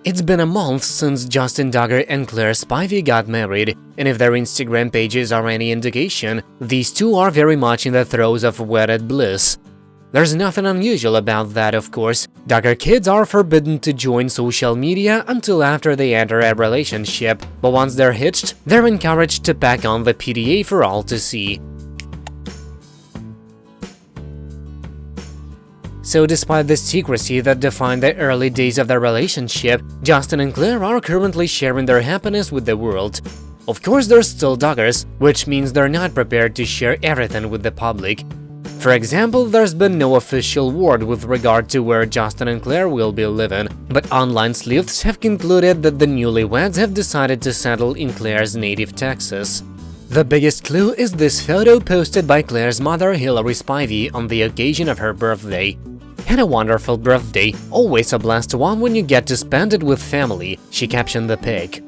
It's been a month since Justin Duggar and Hilary Spivey got married, and if their Instagram pages are any indication, these two are very much in the throes of wedded bliss. There's nothing unusual about that, of course. Duggar kids are forbidden to join social media until after they enter a relationship, but once they're hitched, they're encouraged to pack on the PDA for all to see. So despite the secrecy that defined the early days of their relationship, Justin and Hilary are currently sharing their happiness with the world. Of course, they're still Duggars, which means they're not prepared to share everything with the public. For example, there's been no official word with regard to where Justin and Hilary will be living, but online sleuths have concluded that the newlyweds have decided to settle in Hilary's native Texas. The biggest clue is this photo posted by Hilary's mother, Hilary Spivey, on the occasion of her birthday. "Had a wonderful birthday, always a blessed one when you get to spend it with family," she captioned the pic.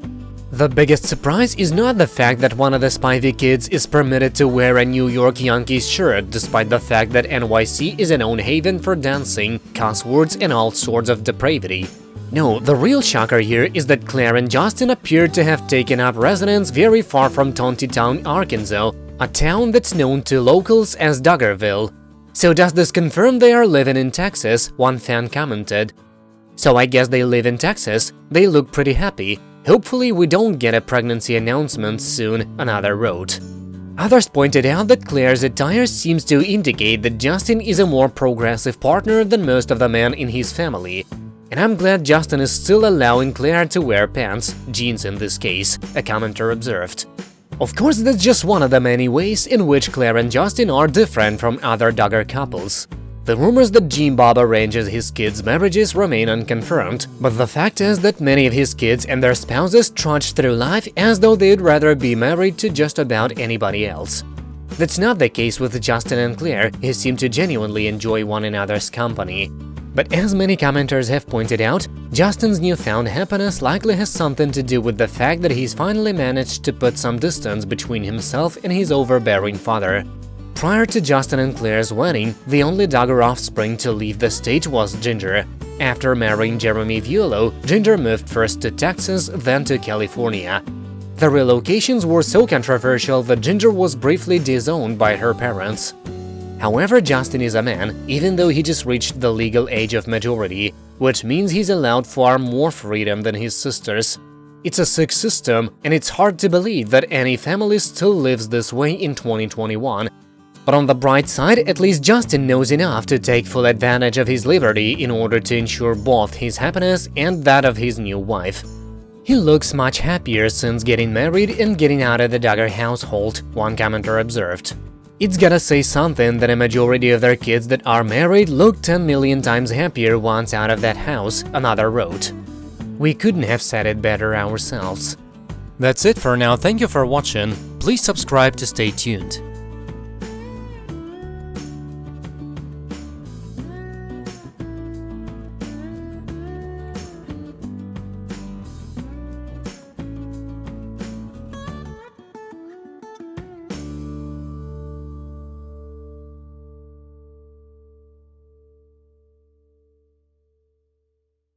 The biggest surprise is not the fact that one of the Spivey kids is permitted to wear a New York Yankees shirt, despite the fact that NYC is a known haven for dancing, cuss words, and all sorts of depravity. No, the real shocker here is that Hilary and Justin appeared to have taken up residence very far from Town, Arkansas, a town that's known to locals as Duggarville. "So does this confirm they are living in Texas?" one fan commented. "So I guess they live in Texas. They look pretty happy. Hopefully we don't get a pregnancy announcement soon," another wrote. Others pointed out that Hilary's attire seems to indicate that Justin is a more progressive partner than most of the men in his family. "And I'm glad Justin is still allowing Hilary to wear pants, jeans in this case," a commenter observed. Of course, that's just one of the many ways in which Hilary and Justin are different from other Duggar couples. The rumors that Jim Bob arranges his kids' marriages remain unconfirmed, but the fact is that many of his kids and their spouses trudge through life as though they'd rather be married to just about anybody else. That's not the case with Justin and Hilary, who seem to genuinely enjoy one another's company. But as many commenters have pointed out, Justin's newfound happiness likely has something to do with the fact that he's finally managed to put some distance between himself and his overbearing father. Prior to Justin and Hilary's wedding, the only Duggar offspring to leave the state was Ginger. After marrying Jeremy Vuolo, Ginger moved first to Texas, then to California. The relocations were so controversial that Ginger was briefly disowned by her parents. However, Justin is a man, even though he just reached the legal age of majority, which means he's allowed far more freedom than his sisters. It's a sick system, and it's hard to believe that any family still lives this way in 2021. But on the bright side, at least Justin knows enough to take full advantage of his liberty in order to ensure both his happiness and that of his new wife. He looks much happier since getting married and getting out of the Duggar household, one commenter observed. "It's gotta say something that a majority of their kids that are married look 10 million times happier once out of that house," another wrote. "We couldn't have said it better ourselves." That's it for now, thank you for watching, please subscribe to stay tuned.